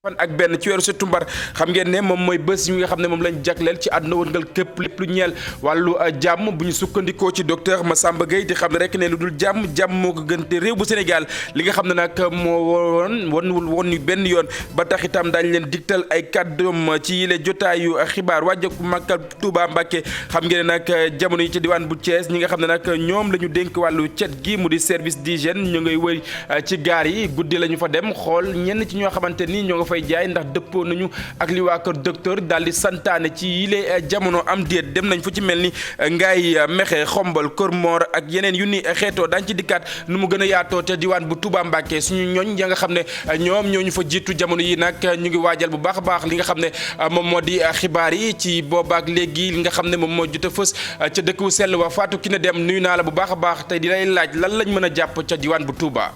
fan ak benn ci weeru Sëttumbar xam ngeen ne moom mooy bés yi nga xam ne moom lañ jagleel ci àdduna wërngal képp lépp lu ñeel wàllu jàmm bu ñu sukkandikoo ci docteur Massamba Gueye di xam ne rek ne lu dul jàmm moo ko gën te réew bu Sénégal li nga xam ne nag moo woon ñu benn yoon ba tax itam daañu leen digtal ay kàddoom ci yile jotaayu xibaar wàjjaku Màggal Touba Mbacké xam ngeen ne nag jamono yi ci diwaan bu Thiès ñi nga xam ne nag ñoom la ñu dénk wàllu cet gi mu di service d'hygiène ñu ngay wëy ci gaar yi guddi la ñu fa dem xool ñenn ci ñoo xamante ni ñoo nga fay jaay ndax dëppoo nañu ak li waa kër docteur daal di santaane ci yile jamono am déet dem nañ fu ci mel ni Ngaye Mexe Xombol Kër Mor ak yeneen yu ni xeetoo daañu ci dikkaat nu mu gën a yaatoo te diwaan bu Touba Mbacké suñu ñooñ ya nga xam ne ñoom ñoo ñu fa jiitu jamono yi nag ñu ngi waajal bu baax a baax li nga xam ne moom moo di xibaar yi ci boobaak léegi li nga xam ne moom moo jot a fës ca dëkk wu sell wa Fatou Kiné Deme nuyu naa la bu baax a baax te di lay laaj lan lañ mën a jàpp ca diwaan bu Touba.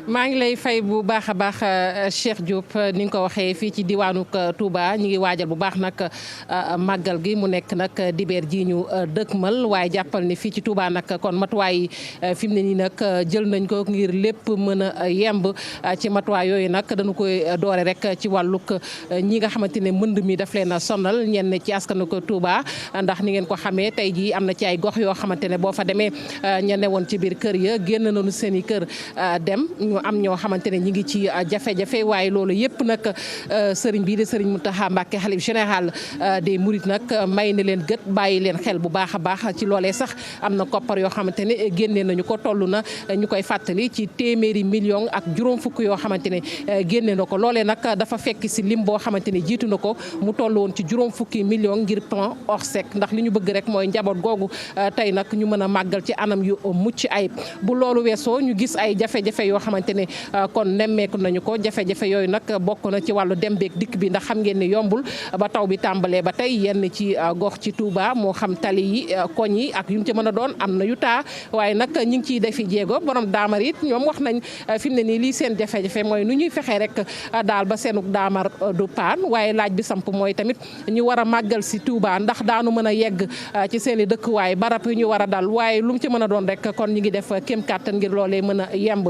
maa ngi lay fay bu baax a baax Cheikh Diop ni nga ko waxee fii ci diwaanu Touba ñu ngi waajal bu baax nag màggal gi mu nekk nag dibeer ji ñu dëkkmal waaye jàppal ni fii ci Touba nag kon matuwaay yi fi mu ne nii nag jël nañ ko ngir lépp mën a yemb ci matuwaay yooyu nag dañu koy doore rek ci wàllug ñi nga xamante ne mbënd mi daf leen a sonal ñenn ci askanu ko Touba ndax ni ngeen ko xamee tey jii am na ci ay gox yoo xamante ne boo fa demee ña newoon ci biir kër ya génn nañu seen i kër dem. am ñoo xamante ne ñi ngi ci jafe-jafe waaye loolu yëpp nag sëriñ bii de sëriñ Mountakha Mbacké xalif général des mourides nag may na leen gët bàyyi leen xel bu baax a baax ci loolee sax am na koppar yoo xamante ne génnee nañu ko toll na ñu koy fàttali ci téeméeri million ak juróom fukk yoo xamante ne génne na ko loolee nag dafa fekk si lim boo xamante ne jiitu na ko mu toll woon ci juróom fukki million ngir plan Orsec ndax li ñu bëgg rek mooy njaboot googu tey nag ñu mën a màggal ci anam yu mucc ayib bu loolu weesoo ñu gis ay jafe-jafe yoo xamante ne kon nemmeeku nañu ko jafe-jafe yooyu nag bokk na ci wàllu dem beek dikk bi ndax xam ngeen ni yombul ba taw bi tàmbalee ba tey yenn ci gox ci Touba moo xam tali yi koñ yi ak yu mu ci mën a doon am na yu taa waaye nag ñu ngi ciy defi jéego borom daamar it ñoom wax nañ fi mu ne nii lii seen jafe-jafe mooy nu ñuy fexee rek daal ba seenuk daamar du paan waaye laaj bi samp mooy tamit ñu war a màggal si Touba ndax daanu mën a yegg ci seen i dëkkuwaay barab yu ñu war a dal waaye lu mu ci mën a doon rek kon ñu ngi def kéem kàttan ngir loolee mën a yemb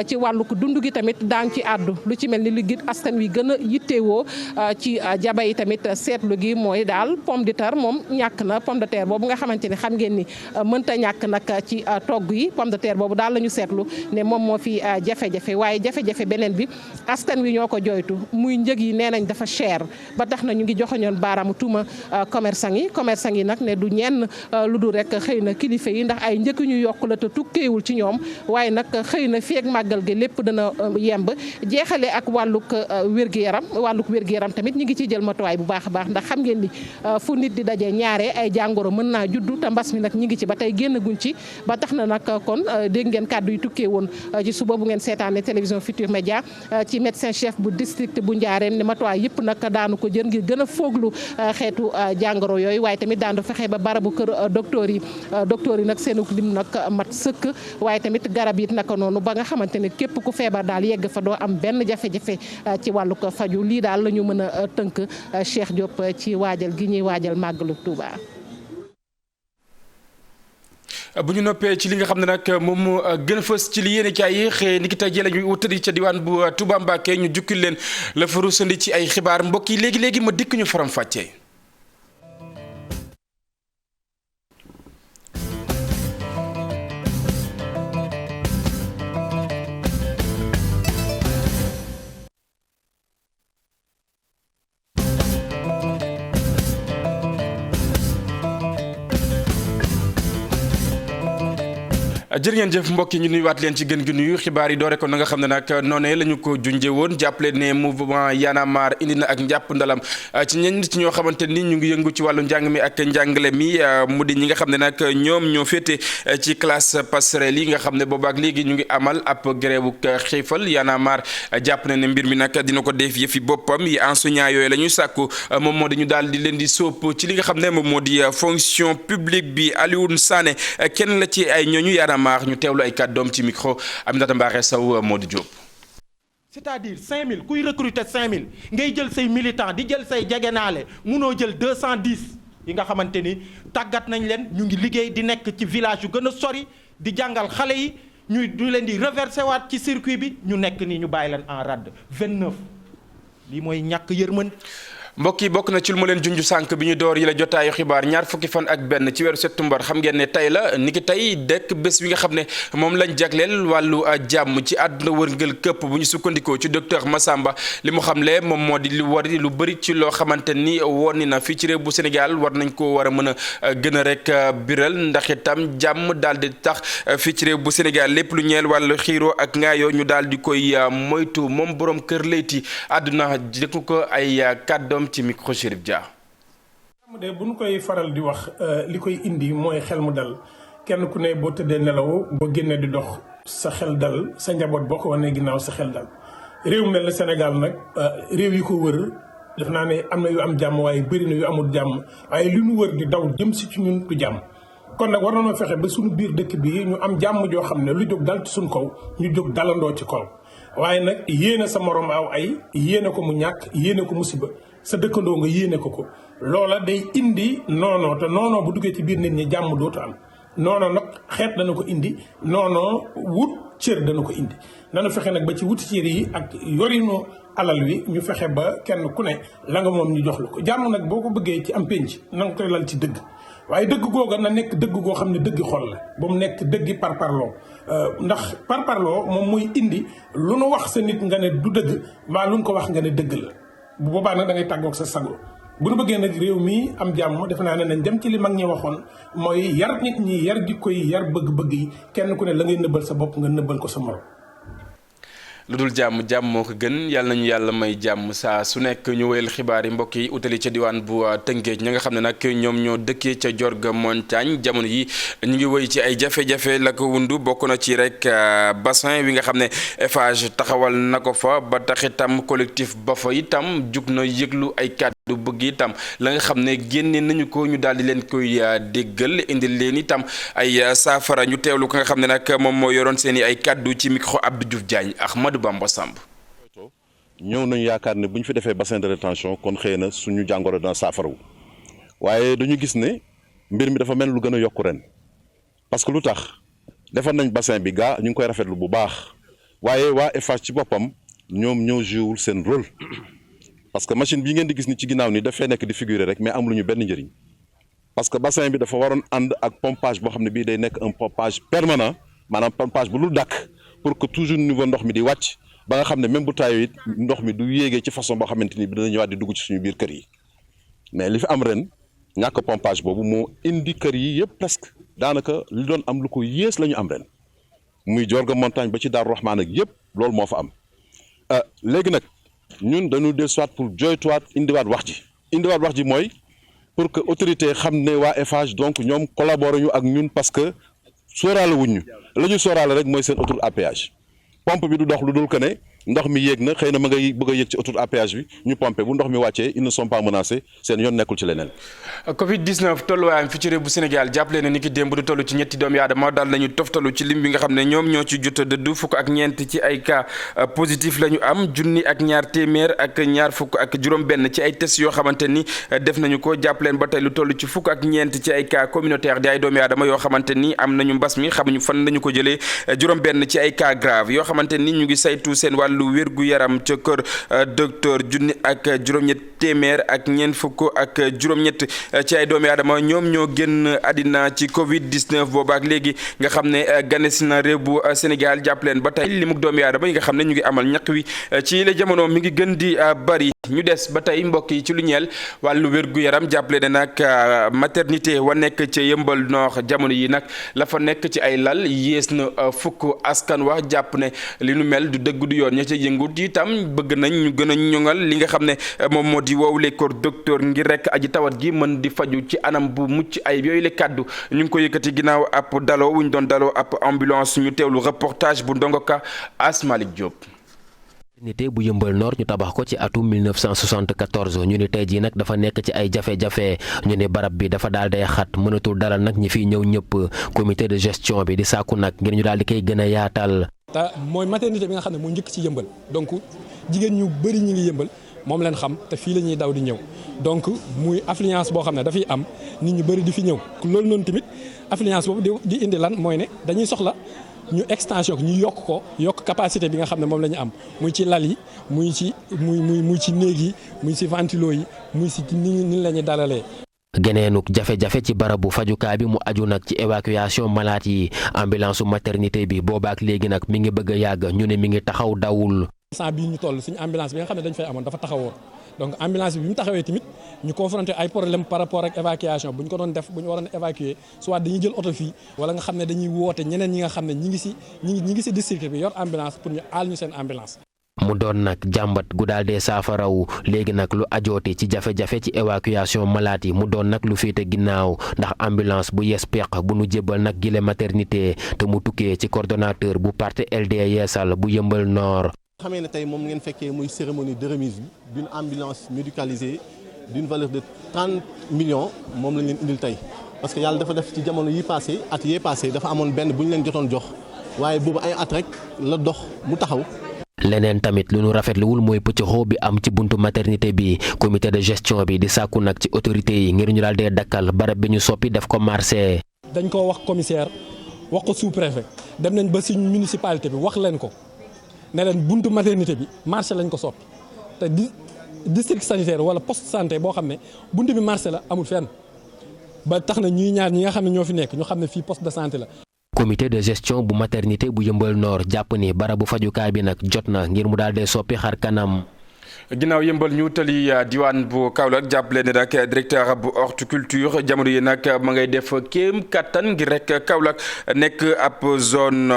ci wàllu dund gi tamit daa ngi ci àddu lu ci mel ni li askan wi gën a yittewoo ci jaba yi tamit seetlu gi mooy daal pomme de terre moom ñàkk na pomme de terre boobu nga xamante ni xam ngeen ni mënta ñàkk nag ci togg yi pomme de terre boobu daal la ñu seetlu ne moom moo fi jafe-jafe waaye jafe-jafe beneen bi askan wi ñoo ko joytu muy njëg yi nee nañ dafa cher ba tax na ñu ngi joxoñoon baaraamu tuuma commerçant yi nag ne du ñenn lu dul rek xëy na kilifa yi ndax ay njëkk ñu yokk la te tukkeewul ci ñoom waaye nag xëy na fii ak màggal gi lépp dana yemb jeexale ak wàllug wér-gu-yaram tamit ñi ngi ciy jël matuwaay bu baax a baax ndax xam ngeen ni fu nit di daje ñaare ay jàngoro mën naa juddu te mbas mi nag ñi ngi ci ba tey génn guñ ci ba tax na nag kon dégg ngeen kàddu yi tukkee woon ci suba bu ngeen seetaane télévision Futur Média ci médecin chef bu district bu Njaareem ne matuwaay yëpp nag daanu ko jël ngir gën a fooglu xeetu jàngoro yooyu waaye tamit daanu fexe ba barabu kër docteur yi nag seenuk lim nag mat sëkk waaye tamit garab yi naka noonu ba nga xamante ne képp ku feebar daal yegg fa doo am benn jafe-jafe ci wàllu ko faju lii daal la ñu mën a tënk Cheikh Diop ci waajal gi ñuy waajal màggalu Touba. bu ñu noppee ci li nga xam ne nag moom moo gën a fës ci li yéene caay yi xëy ni ki tey jii la ñuy wutali ca diwaan bu Touba Mbacké ñu jukkil leen la fa rusandi ci ay xibaar mbokk yi léegi ma dikk ñu faram fàccee. jërë ngeen jëf mbokk yi ñu nuyuwaat leen ci gën gi nuyu xibaar yi doore ko na nga xam ne nag noonee la ñu ko junjee woon jàppale ne mouvement Y'en a marre indi na ak njàpp ndalam ci ñenn ci ñoo xamante ni ñu ngi yëngu ci wàllu njàng mi ak njàngale mi mu di ñi nga xam ne nag ñoom ñoo féete ci classe passerelle yi nga xam ne boobaak léegi ñu ngi amal ab grève xiifal Y'en a marre jàpp na ne mbir mi nag dina ko def yëfi boppam yi enseignant yooyu la ñuy sàkku moom moo di ñu daal di leen di sóob ci li nga xam ne moom moo di fonction publique bi Alioune Sané kenn la ci ay ñooñu Y'en a marre ñu teewlu ay kàddoom ci micro Aminata Mbaare Sow Modou Diop. c'est-à-dire 5000 kuy recruter 5000 ngay jël say militants di jël say jegenaale munoo jël 210 yi nga xamante ni tàggat nañ leen ñu ngi liggéey di nekk ci village yu gën a sori di jàngal xale yi ñu leen di reverser waat ci circuit bi ñu nekk nii ñu bàyyi leen en rade 29 lii mooy ñàkk yërmande. mbokk yi bokk na ci lu ma leen junj sànq bi ñu door yi la jotaayu xibaar ñaar fukki fan ak benn ci weeru septembre xam ngeen ne tey la niki tey dekk bés bi nga xam ne moom lañ jagleel wàllu jàmm ci àdduna wërngël këpp bu ñu sukkandikoo ci docteur Massamba li mu xamle moom moo di lu war lu bëri ci loo xamante ni woon na fii ci réew bu Sénégal war nañ ko war a mën a gën a rek biral ndax itam jàmm daal di tax fii ci réew bu Sénégal lépp lu ñeel wàllu xiiroo ak ngaayoo ñu daal di koy moytu moom borom kër layti àdduna dëkk ko ay kàddoom ci micro Chérif Dia. de bu ñu koy faral di wax li koy indi mooy xel mu dal kenn ku ne boo tëddee nelaw boo génnee di dox sa xel dal sa njaboot boo ko wanee ginnaaw sa xel dal réew mel na Sénégal nag réew yi ko wër def naa ne am na yu am jàmm waaye bëri na yu amul jàmm waaye li ñu wër di daw jëm si ci ñun du jàmm kon nag war nañoo fexe ba suñu biir dëkk bi ñu am jàmm joo xam ne lu jóg dal ci suñu kaw ñu jóg dalandoo ci kaw waaye nag yéene sa morom aw ay yéene ko mu ñàkk yéene ko musiba sa dëkkandoo nga yéene ko loola day indi noonoo te noonoo bu duggee ci biir nit ñi jàmm dootu am noonoo nag xeet dana ko indi noonoo wut cër dana ko indi nanu fexe nag ba ci wuti cër yi ak yorinu alal wi ñu fexe ba kenn ku ne la nga moom ñu jox la ko jàmm nag boo ko bëggee ci am pénc na nga koy lal ci dëgg waaye dëgg googa na nekk dëgg goo xam ne dëgg xol la ba mu nekk dëggi parparloo ndax parparloo moom muy indi lu nu wax sa nit nga ne du dëgg mbaa lu nu ko wax nga ne dëgg la bu boobaa nag da ngay tàggoog sa sago bu nu bëggee nag réew mi am jàmm defe naa ne nañ dem ci li mag ñi waxoon mooy yar nit ñi yar jikko yi yar bëgg-bëgg yi kenn ku ne la ngay nëbbal sa bopp nga nëbbal ko sa morom. lu dul jàmm jàmm moo ko gën yàlla nañu yàlla may jàmm saa su nekk ñu wéyal xibaar yi mbokk yi utali ca diwaan bu Tëngéej ña nga xam ne nag ñoom ñoo dëkkee ca Diorga Montagne jamono yi ñu ngi woy ci ay jafe-jafe la ko wundu bokk na ci rek bassin wi nga xam ne Eiffage taxawal na ko fa ba tax itam collectif ba fa itam jug na yëglu ay kàddu du bëgg itam la nga xam ne génne nañu ko ñu daal di leen koy déggal indil leen itam ay saafara ñu teewlu ko nga xam ne nag moom moo yoroon seen i ay kàddu ci micro Abdou Diouf Diagne Ahmadou Bamba Samb. ñëw nañu yaakaar ne bu ñu fi defee bassin de rétention kon xëy na suñu jàngoro dina saafarawu waaye dañu gis ne mbir mi dafa mel lu gën a yokku ren parce que lu tax defar nañ bassin bi gaa ñu ngi koy rafetlu bu baax waaye waa Eiffage ci boppam ñoom ñoo joué seen rôle. parce que machine bii ngeen di gis ni ci ginnaaw ni dafay nekk di figurer rek mais amul ñu benn njëriñ parce que bassin bi dafa waroon ànd ak pompage boo xam ne bii day nekk un pompage permanent maanaam pompage bu lu dàkk pour que toujours niveau ndox mi di wàcc ba nga xam ne même bu taayoo it ndox mi du yéegee ci façon boo xamante ni bi dana ñëwaat di dugg ci suñu biir kër yi mais li fi am ren ñàkk pompage boobu moo indi kër yi yëpp presque daanaka li doon am lu ko yées la ñu am ren muy Diorga Montagne ba ci Daaru Rahman ak yëpp loolu moo fa am léegi nag. ñun dañu del soit pour joytuwaat indiwaat wax ji mooy pour que autorité xam ne waa Eiffage donc ñoom collaboré ñu ak ñun parce que sóoraale wuñ ñu la ñu sóoraale rek mooy seen autoroute à péage pompe bi du dox lu dul que ne ndox mi yéeg na xëy na ma ngay bëgg a yéeg ci autoroute à péage bi ñu pompé bu ndox mi wàccee ils ne sont pas menacés seen yoon nekkul ci leneen. Covid 19 tolluwaayam fi ci réew bu Sénégal jàppale na ni ki démb du toll ci ñetti doomi aadama daal nañu toftalu ci lim bi nga xam ne ñoom ñoo ci jot a dëddu fukk ak ñeent ci ay cas positif la ñu am junni ak ñaar téeméer ak ñaar fukk ak juróom-benn ci ay test yoo xamante ni def nañu ko jàppaleen ba tey lu toll ci fukk ak ñeent ci ay cas communautaire di ay doomi aadama yoo xamante ni am nañu mbas mi xamuñu fan lañu ko jëlee juróom-benn ci ay cas grave yoo xamante ni ñu ngi saytu seen wàllu wérgu yaram ca kër docteur junni ak juróom-ñett téeméer ak ñeent fukk ak juróom-ñett ci ay doomi aadama ñoom ñoo génn àddina ci Covid 19 boobaak léegi nga xam ne ganesi na réew bu Sénégal jàpp leen ba tey limuk doomi aadama yi nga xam ne ñu ngi amal ñaq wi ci la jamono mi ngi gën di bari. ñu des ba tey mbokk yi ci lu ñeel wàllu wér-gu-yaram jàppale ne nag maternité wa nekk ca Yëmbal Nord jamono yi nag la fa nekk ci ay lal yées na fukk askan wa jàpp ne li nu mel du dëgg du yoon ña ca yëngut itam bëgg nañ ñu gën a ñoŋal li nga xam ne moom moo di woowule ko docteur ngir rek aji tawat gi mën di faju ci anam bu mucc ay yooyu le kàddu ñu ngi ko yëkkati ginnaaw ab daloo wuñ doon daloo ab ambulance ñu teewlu reportage bu Ndongoka Asmalik Diop. maternité bu Yëmbal Nord ñu tabax ko ci atum 1974 ñu ne tey jii nag dafa nekk ci ay jafe-jafe ñu ne barab bi dafa daal day xat mënatul dalal nag ñi fiy ñëw ñëpp comité de gestion bi di sàkku nag ngir ñu daal di koy gën a yaatal. te mooy maternité bi nga xam ne moo njëkk ci Yëmbal donc jigéen ñu bëri ñi ngi Yëmbal moom leen xam te fii la ñuy daw di ñëw donc muy affluence boo xam ne dafay am nit ñu bëri di fi ñëw loolu noonu tamit affluence boobu di indi lan mooy ne dañuy soxla. ñu extension ñu yokk capacité bi nga xam ne moom la ñu am muy ci lal yi muy ci muy ci néeg yi muy ci ventilo yi muy ci ni la ñuy dalalee. geneenuk jafe-jafe ci barabu fajukaay bi mu aju nag ci évacuation malade yi ambulance su maternité bi boobaak léegi nag mi ngi bëgg a yàgg ñu ne mi ngi taxaw dawul. instant bii ñu toll suñu ambulance bi nga xam ne dañ fay amoon dafa taxawoon donc ambulance bi mu taxawee tamit ñu confronté ay problème par rapport ak évacuation bu ñu ko doon def bu ñu waroon évacuer soit dañuy jël oto fii wala nga xam ne dañuy woote ñeneen ñi nga xam ne ñi ngi si district bi yor ambulance pour ñu aal ñu seen ambulance. mu doon nag jàmbat gu daal dee saafarawu léegi nag lu ajooti ci jafe-jafe ci évacuation malade yi mu doon nag lu féete ginnaaw ndax ambulance bu yees peq bu nu jébbal nag gile maternité te mu tukkee ci coordonnateur bu parti LD Yeesal bu Yëmbal Nord. xamee ne tey moom ngeen fekkee muy cérémonie de remise d'une ambulance médicalisée d'une valeur de 30 millions moom lañ leen indil tey parce que yàlla dafa def ci jamono yi passé at yee passé dafa amoon benn bu ñu leen jotoon jox waaye boobu ay at rek la dox mu taxaw. leneen tamit lu nu rafetluwul mooy pëccëxoo bi am ci buntu maternité bi comité de gestion bi di sàkku nag ci autorités yi ngir ñu daal dee dakkal barab bi ñu soppi def ko marché. dañ ko wax commissaire wax ko sous-préfet dem nañ ba suñu municipalité bi wax leen ko. ne leen buntu maternité bi marché lañ ko soppi te district sanitaire wala poste santé boo xam ne buntu bi marché la amul fenn ba tax na ñuy ñaar ñi nga xam ne ñoo fi nekk ñu xam ne fii poste de santé la. comité de gestion bu maternité bu Yëmbal Nord jàpp ni barabu fajukaay bi nag jot na ngir mu daal dee soppi xar kanam. ginnaaw Yëmbal ñu tali diwaan bu Kaolack jàppale ne nag directeur bu horticulture jamono yi nag ma ngay def kéem kattan ngir rek Kaolack nekk ab zone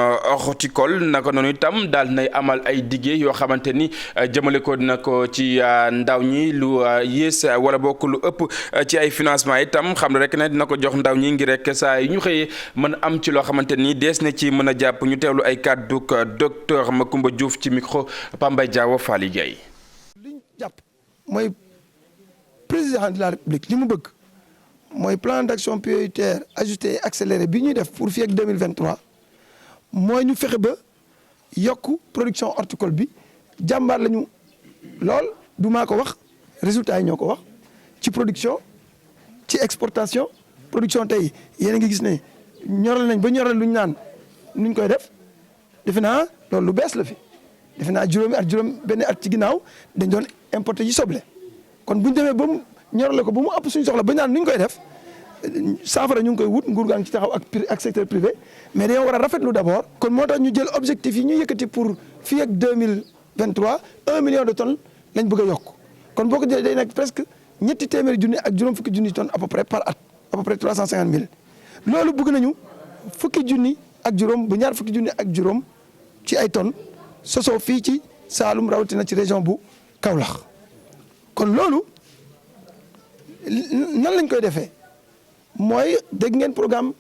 horticole naka noonu itam daal nay amal ay dige yoo xamante ni jëmale ko dina ko ci ndaw ñi lu yées wala bokk lu ëpp ci ay financement itam xam ne rek ne dina ko jox ndaw ñi ngir rek saa yu ñu xëyee mën am ci loo xamante ni dees na ci mën a jàpp ñu teewlu ay kàdduk docteur Macoumba Diouf ci micro Pambay Diawo Fally Gueye. jàpp mooy président de la république li mu bëgg mooy plan d'action prioritaire ajusté et accéléré bi ñuy def pour fii ak 2023 mooy ñu fexe ba yokk production horticole bi jàmbaar lañu lool du maa ko wax résultat yi ñoo ko wax ci production ci exportation production tey yéen a ngi gis ne ñoral nañ ba ñoral lu ñu naan nuñ koy def defe naa loolu lu bees la fi defe naa juróom benn at ci ginnaaw dañ doon importé yi soble kon bu ñu demee ba mu ñorale ko ba mu ëpp suñu soxla ba naan nu ñu koy def saafara ñu ngi koy wut nguur gaa ngi ci taxaw ak secteur privé mais dañoo war a rafetlu d'abord. kon moo tax ñu jël objectif yi ñu yëkkati pour fii ak 2023 1 million de tonnes lañ bëgg a yokk kon boo ko jëlee day nekk presque ñetti téeméeri junni ak juróom fukki junni tonnes à peu près par at à peu près 350 000 loolu bëgg nañu fukki junni ak juróom ba ñaar fukki junni ak juróom ci ay tonnes sosoo fii ci Saalum rawatina ci région bu Kaolack kon loolu nan lañ koy defee mooy dégg ngeen programme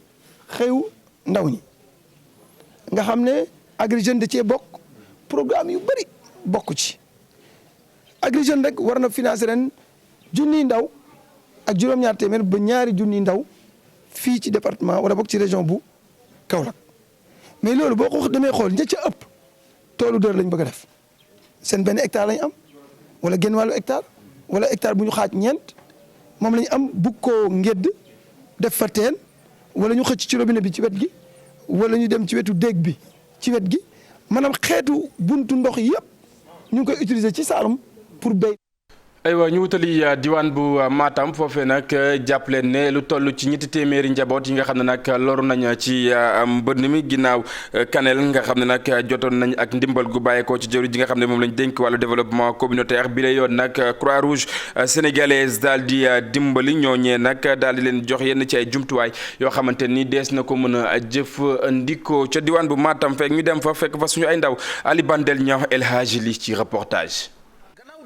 xëyu ndaw ñi nga xam ne Agri Jeunes da cee bokk programme yu bëri bokk ci Agri Jeunes rek war na financer ren junniy ndaw ak juróom-ñaar téeméer ba ñaari junniy ndaw fii ci département wala bokk ci région bu Kaolack mais loolu boo ko demee xool ña ca ëpp toolu dër lañ bëgg a def seen benn hectare lañ am wala genn wàllu hectare wala hectare bu ñu xaaj ñeent moom la ñu am bugg koo ngedd def fa teen wala ñu xëcc ci robinet bi ci wet gi wala ñu dem ci wetu déeg bi ci wet gi maanaam xeetu buntu ndox yëpp ñu ngi koy utiliser ci Saalum pour béy. aywa ñu wutali diwaan bu Matam foofee nag jàpp leen ne lu toll ci ñetti téeméeri njaboot yi nga xam ne nag loru nañ ci mbënn mi ginnaaw Kanel nga xam ne nag jotoon nañ ak ndimbal gu bàyyeekoo ci jëwriñ ji nga xam ne moom lañ dénk wàllu développement communautaire bi la yoon nag Croix-Rouge sénégalaise daal di dimbali ñooñee nag daal di leen jox yenn ci ay jumtuwaay yoo xamante ni dees na ko mën a jëfandikoo ca diwaan bu Matam fekk ñu dem fa fekk fa suñu ay ndaw Ali Bandel ñaax El Hadji li ci reportage.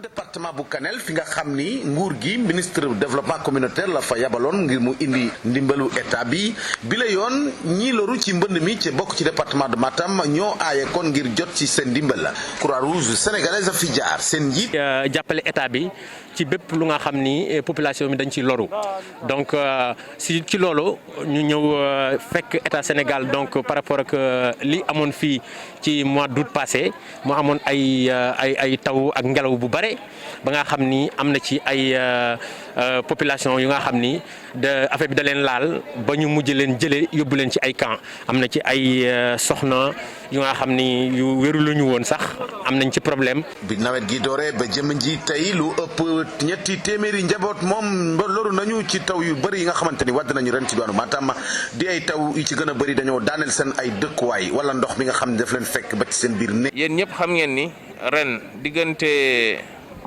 département bu Kanel fi nga xam ni nguur gi ministre développement communautaire la fa yabaloon ngir mu indi ndimbalu état bi la yoon ñii loru ci mbënd mi ci bokk ci département de Matam ñoo aaye kon ngir jot ci seen ndimbal Croix-Rouge sénégalaise a fi jaar seen njiit jàppale état bi ci bépp lu nga xam ni population bi dañ ci loru donc si ci loolu ñu ñëw fekk état Sénégal donc par rapport ak li amoon fii ci mois d'août passé mu amoon ay taw ak ngelaw bu bare ba nga xam ni am na ci ay population yu nga xam ni affaire bi da leen laal ba ñu mujj leen jëlee yóbbu leen ci ay camp am na ci ay soxna yu nga xam ni yu wéru lu ñu woon sax am nañ ci problème. bi nawet gi dooree ba jëm ji tey lu ëpp ñetti téeméeri njaboot moom loru nañu ci taw yu bëri yi nga xamante ni wadd nañu ren ci doonu Matam di ay taw yu ci gën a bëri dañoo daaneel seen ay dëkkuwaay wala ndox mi nga xam ne daf leen fekk ba ci seen biir ne. yéen ñëpp xam ngeen ni ren diggante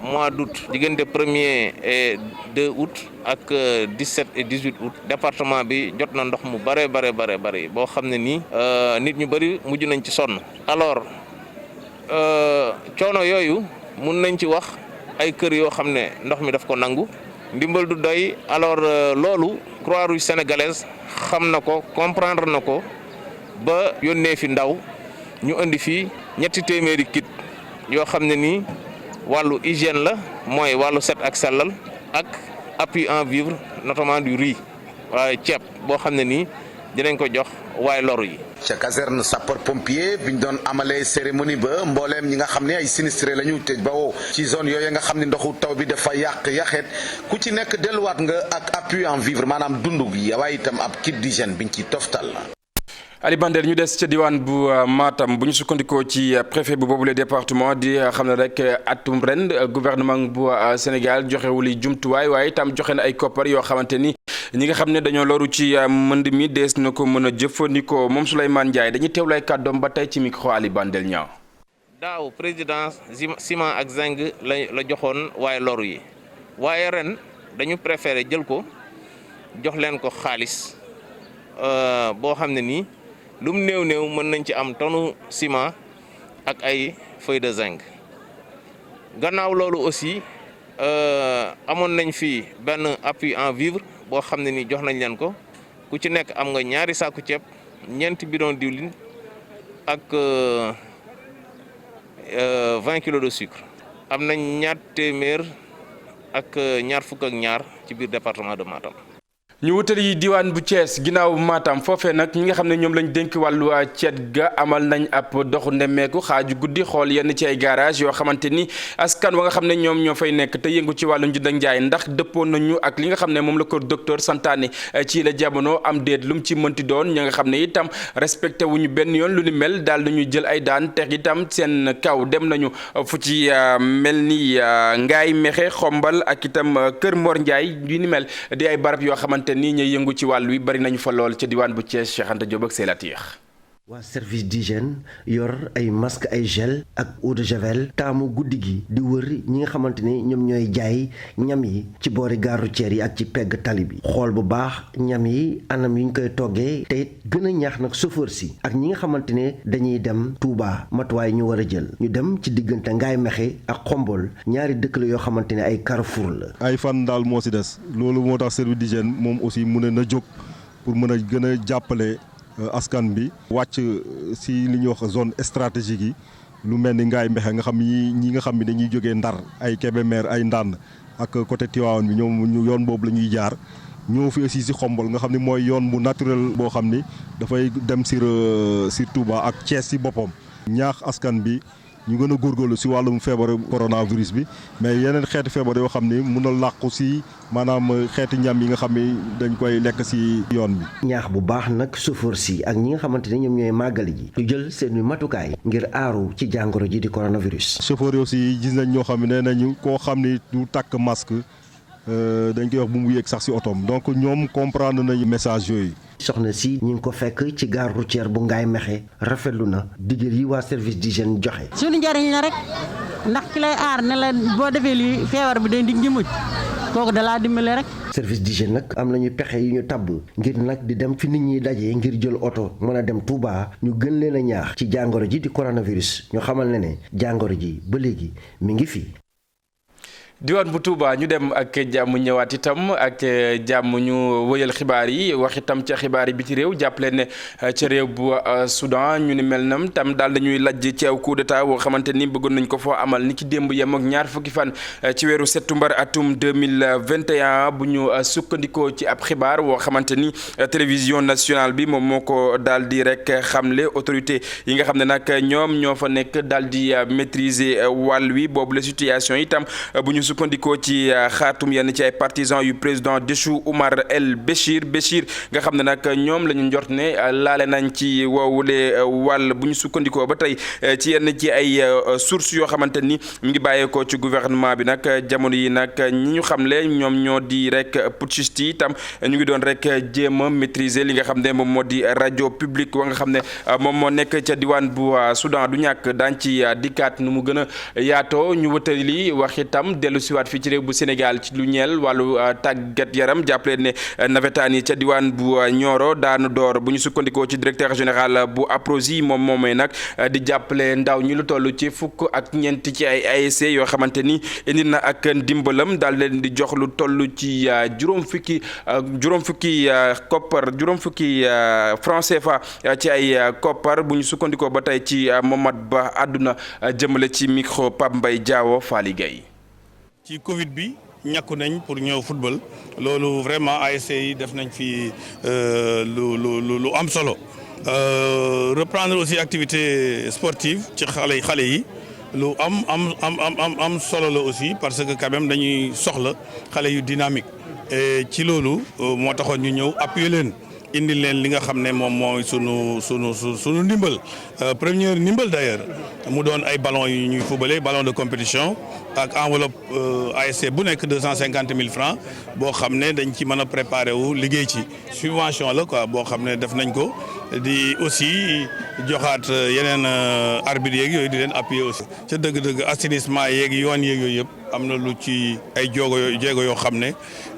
mois d'août diggante 1er et 2 août ak 17 et 18 août département bi jot na ndox mu bare boo xam ne nii nit ñu bëri mujj nañ ci sonn. alors coono yooyu mun nañ ci wax ay kër yoo xam ne ndox mi daf ko nangu ndimbal du doy alors loolu Croix-Rouge sénégalaise xam na ko comprendre na ko ba yónnee fi ndaw ñu indi fii ñetti téeméeri kit yoo xam ne nii wàllu hygiène la mooy wàllu set ak sellal ak appui en vivre notamment du riz waaye ceeb boo xam ne nii dinañ ko jox waaye loru yi. ca caserne sapeur pompier biñ doon amalee cérémonie ba mbooleem ñi nga xam ne ay sinistré lañu te bawoo ci zone yooyu nga xam ne ndoxu taw bi dafa yàq yaxeet ku ci nekk delluwaat nga ak appui en vivre maanaam dundu gi waaye itam ab kit d'hygiène biñ ci toftal la. Ali Bandel ñu des ca diwaan bu Matam bu ñu sukkandikoo ci préfet bu boobule département di xam ne rek atum ren gouvernement bu Sénégal joxewuli jumtuwaay waaye itam joxe na ay koppar yoo xamante ni ñi nga xam ne dañoo loru ci mënd mi dees na ko mën a jëfandikoo moom Souleymane Ndiaye dañuy teewlay kàddoom ba tey ci micro Ali Bandel ñaaw. daaw président ciment ak zinc la joxoon waaye loru yi waaye ren dañu préféré jël ko jox leen ko xaalis boo xam ne nii. lum néew mën nañ ci am tonu ciment ak ay feuille de zinc gannaaw loolu aussi amoon nañ fi benn appui en vivre boo xam ne ni jox nañ leen ko ku ci nekk am nga ñaari saaku ceeb ñeenti bidon diwlin ak 20 kilos de sucre am nañ ñaar téeméer ak ñaar fukk ak ñaar ci biir département de Matam. ñu wutali diwaan bu Thiès ginnaaw Matam foofee nag ñi nga xam ne ñoom lañ dénk wàllu cet ga amal nañ ab doxu nemmeeku xaaju guddi xool yenn ci ay garage yoo xamante ni askan wa nga xam ne ñoom ñoo fay nekk te yëngu ci wàllu njënd ak njaay ndax dëppoon nañu ak li nga xam ne moom la ko docteur santaane ci la jamono am déet lu mu ci mënti doon ñi nga xam ne itam respecté wuñu benn yoon lu ni mel daal nañu jël ay daan te itam seen kaw dem nañu fu ci mel ni Ngaay Mexe Xombal ak itam Kër Mor Ndiaye yu ni mel di ay barab yoo xamante nii ñuy yëngu ci wàll wi bari nañu fa lool ca diwaan bu Thiès Cheikh Anta Diop ak Sélatiir. waa service d'hygiène yor ay masque ay gel ak eau de javel taamu guddi gi di wër ñi nga xamante ni ñoom ñooy jaay ñam yi ci boori gare routière yi ak ci pegg tali bi xool bu baax ñam yi anam yi ñu koy toggee te it gën a ñaax nag chauffeur si ak ñi nga xamante ne dañuy dem Touba matuwaay ñu war a jël ñu dem ci diggante Ngaay Mexe ak Xombol ñaari dëkk la yoo xamante ne ay carrefour la. ay fan daal moo si des loolu moo tax service d'hygiène moom aussi mën na jóg pour mën a gën a jàppale. askan bi wàcc si li ñuy wax zone stratégique yi lu mel ni Ngaay Mexe nga xam ñi nga xam ni dañuy jógee Ndar ay Kébémer ay Ndande ak côté Tivaouane bi ñoom yoon boobu la ñuy jaar ñoo fi aussi si Xombol nga xam ni mooy yoon bu naturel boo xam ni dafay dem sur Touba ak Thiès si boppam ñaax askan bi ñu gën a góorgóorlu si wàllum feebaru coronavirus bi mais yeneen xeeti feebar yoo xam ni mun a làqu si maanaam xeeti ñam yi nga xam ni dañ koy lekk si yoon bi. ñaax bu baax nag chauffeur si ak ñi nga xamante ne ñoom ñooy màggali ji ñu jël seen matukaay ngir aaru ci jàngoro ji di coronavirus. chauffeur yi aussi gis nañ ñoo xam ne nee nañu koo xam ni du takk masque dañ koy wax bu mu yéeg sax si otoom donc ñoom comprendre nañu message yooyu. soxna si ñu ngi ko fekk ci gare routière bu Ngaye Mékhé rafetlu na digal yi waa service d'hygiène joxe. suñu njëriñ la rek ndax ki lay aar ne la boo defee lii feebar bi day di mucc kooku dalaa dimbale rek. service d'hygiène nag am nañu pexe yu ñu tabb ngir nag di dem fi nit ñi daje ngir jël oto mën a dem Touba ñu gën leen a ñaax ci jàngoro ji di coronavirus ñu xamal ne jàngoro ji ba léegi mi ngi fi. diwaan bu Touba ñu dem ak jàmm ñëwaat itam ak jàmm ñu wëyal xibaar yi wax itam ca xibaar yi bi ci réew jàppale ne ca réew bu Soudan ñu ni mel nam tam daal dañuy lajj ci aw coup d'état woo xamante ni bëggoon nañ ko foo amal ni ki démb yem ak ñaar fukki fan ci weeru septembre atum 2021 bu ñu sukkandikoo ci ab xibaar woo xamante ni télévision nationale bi moom moo ko daal di rek xamle autorité yi nga xam ne nag ñoom ñoo fa nekk daal di maîtriser wàll wi boobu la situation itam bu ñu sukkandikoo ci xaatum yenn ci ay partisans yu président déchu Oumar El Béchir nga xam ne nag ñoom la ñu njort ne laale nañ ci woowule wàll bu ñu sukkandikoo ba tey ci yenn ci ay sources yoo xamante ni mu ngi bàyyeekoo ci gouvernement bi nag jamono yi nag ñi ñu xamle ñoom ñoo di rek putschistes yi itam ñu ngi doon rek jéem a maîtriser li nga xam ne moom moo di rajo publique wa nga xam ne moom moo nekk ca diwaan bu Soudan du ñàkk daañ ci dikkaat nu mu gën a yaatoo ñu wëtali wax itam dellu siwaat fii ci réew bu Sénégal ci lu ñeel wàllu tàggat yaram jàppale ne nawetaan yi ca diwaan bu Nioro daanu door bu ñu sukkandikoo ci directeur général bu APROSI moom moomee nag di jàppale ndaw ñi lu toll ci fukk ak ñeent ci ay ASC yoo xamante ni indi na ak ndimbalam daal leen di jox lu toll ci juróom fukki francs CFA ci ay koppar bu ñu sukkandikoo ba tey ci Momad Ba àdduna jëmale ci micro Pape Mbaye Diawo Fally Gueye ci Covid bi ñàkku nañ pour ñëw football loolu vraiment ASC yi def nañ fi lu am solo reprendre aussi activité sportive ci xale yi lu am solo la aussi parce que quand même dañuy soxla xale yu dynamique et ci loolu moo taxoon ñu ñëw appuyer leen indi leen li nga xam ne moom mooy sunu ndimbal premier ndimbal d'ailleurs mu doon ay ballons yu ñuy footballé ballon de compétition ak enveloppe ASC bu nekk 250 000 francs boo xam ne dañ ci mën a préparer wu liggéey ci subvention la quoi boo xam ne def nañ ko di aussi joxaat yeneen arbitres yeeg yooyu di leen appuyer aussi ca dëgg-dëgg assainissement yeeg yoon yeeg yooyu yëpp am na lu ci ay jéego yoo xam ne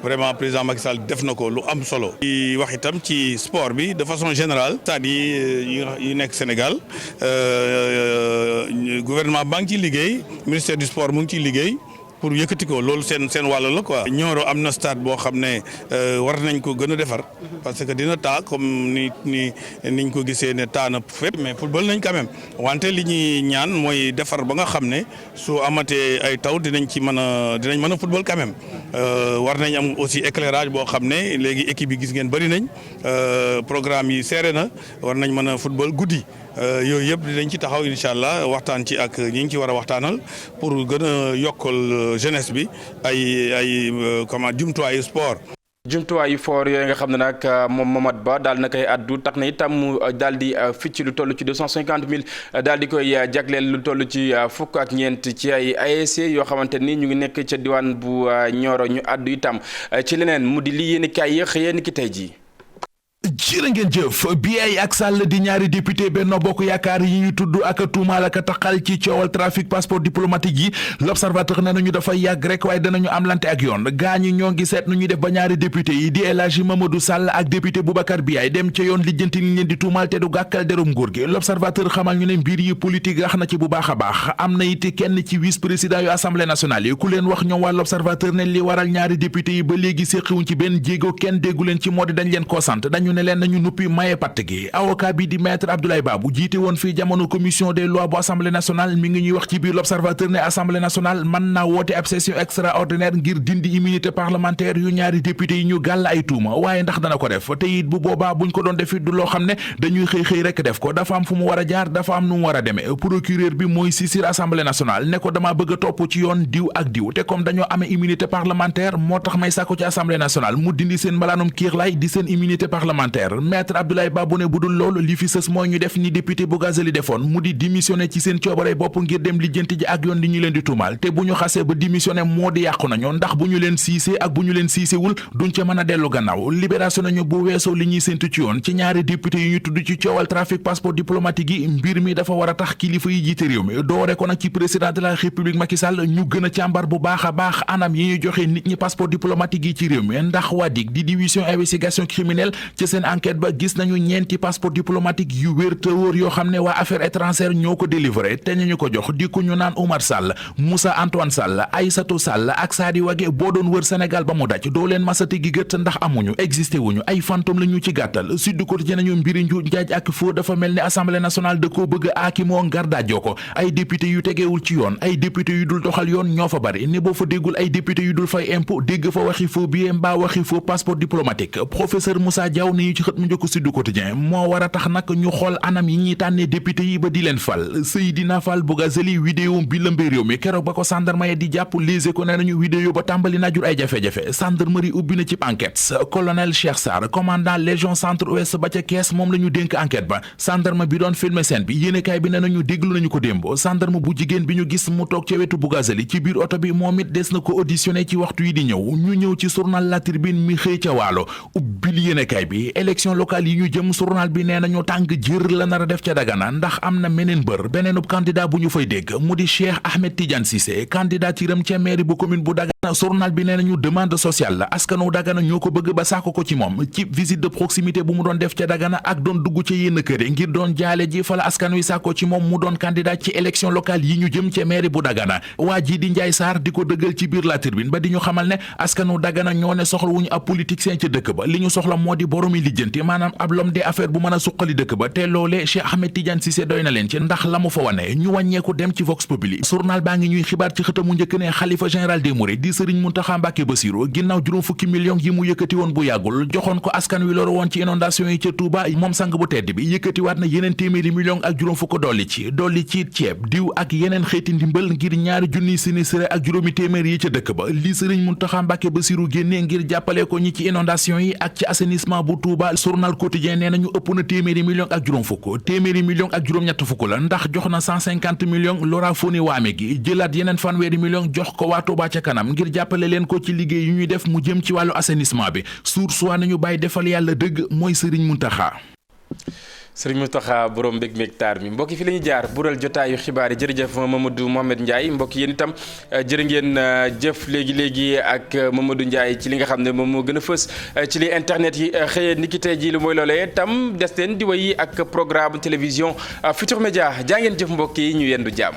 vraiment président Macky Sall def na ko lu am solo. di wax itam ci sport bi de façon générale stade yi nekk Sénégal gouvernement baa ngi ciy liggéey ministère du sport mu ngi ciy liggéey. pour yëkkati ko loolu seen wàll la quoi. Nioro am na stade boo xam ne war nañ ko gën a defar parce que dina taa comme niñ ko gisee ne taa na fépp mais football nañ quand même wante li ñuy ñaan mooy defar ba nga xam ne su amatee ay taw dinañ mën a football quand même war nañ am aussi éclairage boo xam ne léegi équipe yi gis ngeen bëri nañ programme yi serré na war nañ mën a football guddi. yooyu yëpp dinañ ci taxaw incha allah waxtaan ci ak ñi ngi ci war a waxtaanal pour gën a yokkal jeunesse bi ay jumtuwaayu sport. jumtuwaayu foor yooyu nga xam ne nag moom Momad Ba daal na koy addu tax na itam mu daal di ficc lu toll ci 250 000 daal di koy jagleel lu toll ci fukk ak ñeent ci ay ASC yoo xamante ni ñu ngi nekk ca diwaan bu Nioro ñu addu itam ci leneen mu di li yéen i kaay yi xëyee ni ki tey jii. jërë ngeen jëf Biaye ak Sall di ñaari député Benno Bokk Yaakaar yi ñu tudd ak tuumaal ak taxal ci coowal trafic passeport diplomatique yi l'observateur ne nañu dafa yàgg rek waaye danañu am lante ak yoon gaañi ñoo ngi seet nu ñuy def ba ñaari député yi di El Hadji Mamadou Sall ak député Boubacar Biaye dem ca yoon lijjanti ni leen di tuumaal te du gàkkal derum nguur gi l'observateur xamal ñu ne mbir yi politique rax na ci bu baax a baax am na it kenn ci vice président yu assemblée nationale yi ku leen wax ñoom waa l'observateur ne li waral ñaari député yi ba léegi séqiwuñ ci benn jéego kenn déggu leen ci moo di dañ leen koo sant dañu ne leen nañu nuppi maye patt gi. avocat bi di maître Abdoulaye Babou jiite woon fii jamono commission des lois bu assemblée nationale mi ngi ñuy wax ci biir l'observateur ne assemblée nationale mën naa woote ab session extraordinaire ngir dindi immunité parlementaire yu ñaari député yi ñu gàll ay tuuma waaye ndax dana ko def te it bu boobaa buñ ko doon defit du loo xam ne dañuy xëy rek def ko dafa am fu mu war a jaar dafa am nu mu war a demee procureur bi mooy saisir assemblée nationale ne ko dama bëgg a topp ci yoon diw ak diw te comme dañoo amee immunité parlementaire moo tax may sàkku ci assemblée nationale mu dindi seen mbalaanum kiirlaay di seen immunité parlementaire maître Abdoulaye Babou ne bu dul loolu li fi sës mooy ñu def ni député Bougazelli defoon mu di démissionné ci seen coobare bopp ngir dem lijjanti ji ak yoon li ñu leen di tuumaal te bu ñu xasee ba démissionné moo di yàqu nañu ndax bu ñu leen siisee ak bu ñu leen siisewul duñ ca mën a dellu gannaaw libération nañu bu weesoo li ñuy séntu ci yoon ci ñaari député yi ñu tudd ci coowal trafic passeport diplomatique yi mbir mi dafa war a tax kilifa yi jiite réew mi doore ko nag ci président de la république Macky Sall ñu gën a càmbar bu baax a baax anam yi ñuy joxe nit ñi passeport diplomatique yi ci réew mi ndax waa DIC di division investigation criminelle ci seen enquête ba gis nañu ñeenti passeport diplomatique yu wér te wóor yoo xam ne waa affaires étrangères ñoo ko délivré te ñu ko jox di ku ñu naan Oumar Sall Moussa Antoine Sall Aïssatou Sall ak Sadi Wage boo doon wër Sénégal ba mu daj doo leen masati gi gët ndax amuñu existé wuñu ay fantôme la ñu ci gàttal Sud Quotidien nañu mbiri njuuj njaaj ak foo dafa mel ni assemblée nationale da koo bëgg aaki moo ngar daajoo ko ay député yu tegeewul ci yoon ay député yu dul doxal yoon ñoo fa bari ne boo fa déggul ay député yu dul fay impôt dégg fa waxi faux billet mbaa waxi faux passeport diplomatique professeur Moussa Diaw ni ñu ci xët mu njëkk Sud Quotidien moo war a tax nag ñu xool anam yi ñuy tànnee député yi ba di leen fal Seydina Fall Bougazelli vidéo bi lëmbee réew mi keroog ba ko gendarme di jàpp Les Échos ne nañu vidéo ba tàmbali na jur ay jafe-jafe gendarmerie ubbi na ci enquête colonel Cheikh Sarr commandant légion centre ouest ba ca Kees moom la ñu dénk enquête ba gendarme bi doon filmer scène bi yéenekaay bi ne nañu déglu nañu ko démb gendarme bu jigéen bi ñu gis mu toog ca wetu Bougazelli ci biir oto bi moom it des na ko auditionné ci waxtu yi di ñëw ñu ñëw ci journal La Tribune mi xëy ca waalo ubbil yéenekaay bi élection locale yi ñu jëm journal bi nee nañu tàng jër la nar a def ca Dagana ndax am na meneen bër beneenub candidat bu ñu fay dégg mu di Cheikh Ahmed Tidiane Cissé candidaturam ca mairie bu commune bu Dagana journal bi nee nañu demande sociale la askanu Dagana ñoo ko bëgg ba sàkku ko ci moom ci visite de proximité bu mu doon def ca Dagana ak doon dugg ca yenn kër yi ngir doon jaale ji fa la askan wi sàkko ci moom mu doon candidat ci élection locale yi ñu jëm ca mairie bu Dagana waa ji di Ndiaye Sarr di ko dëggal ci biir La Tribune ba di ñu xamal ne askanu Dagana ñoo ne soxla wuñu ab politicien ca dëkk ba li ñu soxla moo di boromi lijjanti maanaam ab l'homme des affaires bu mën a suqali dëkk ba te loolee Cheikh Ahmed Tidiane Cissé doy na leen ci ndax la mu fa wane ñu wàññeeku dem ci Vox Populi journal baa ngi ñuy xibaar ci xëtamu njëkk ne xalifa général des Mourides di Serigne Mountakha Mbacké Bassirou ginnaaw juróom fukki millions yi mu yëkkati woon bu yàggul joxoon ko askan wi loru woon ci inondation yi ca Touba moom sang bu tedd bi yëkkatiwaat na yeneen téeméeri millions ak juróom fukk dolli ci ceeb diw ak yeneen xeeti ndimbal ngir ñaari junniy sinistré ak juróomi téeméer yi ca dëkk ba li Serigne Mountakha Mbacké Bassirou génnee ngir jàppale ko ñi ci inondation yi ak ci assainissement bu Touba journal quotidien nee nañu ëpp na téeméeri millions ak juróom fukk téeméeri millions ak juróom-ñett fukk la ndax jox na 150 millions Lora Foni Waame gi jëlaat yeneen fanweeri millions jox ko waa Touba ca kanam ngir jàppale leen ko ci liggéey yu ñuy def mu jëm ci wàllu assainissement bi soit nañu bàyyi defal yàlla dëgg mooy Serigne Mountakha. Serigne Mountakha borom mbég meeg taar mi mbokk yi fi la ñuy jaar bural jotaayu xibaar yi jërëjëf Mamadou Mohamed Ndiaye mbokk yéen itam jërë ngeen jëf léegi ak Mamadou Ndiaye ci li nga xam ne moom moo gën a fës ci li internet yi xëyee niki tey jii lu mooy loolee tam des leen di wéy ak programme télévision Futurs Médias jaa ngeen jëf mbokk yi ñu yendu jàmm.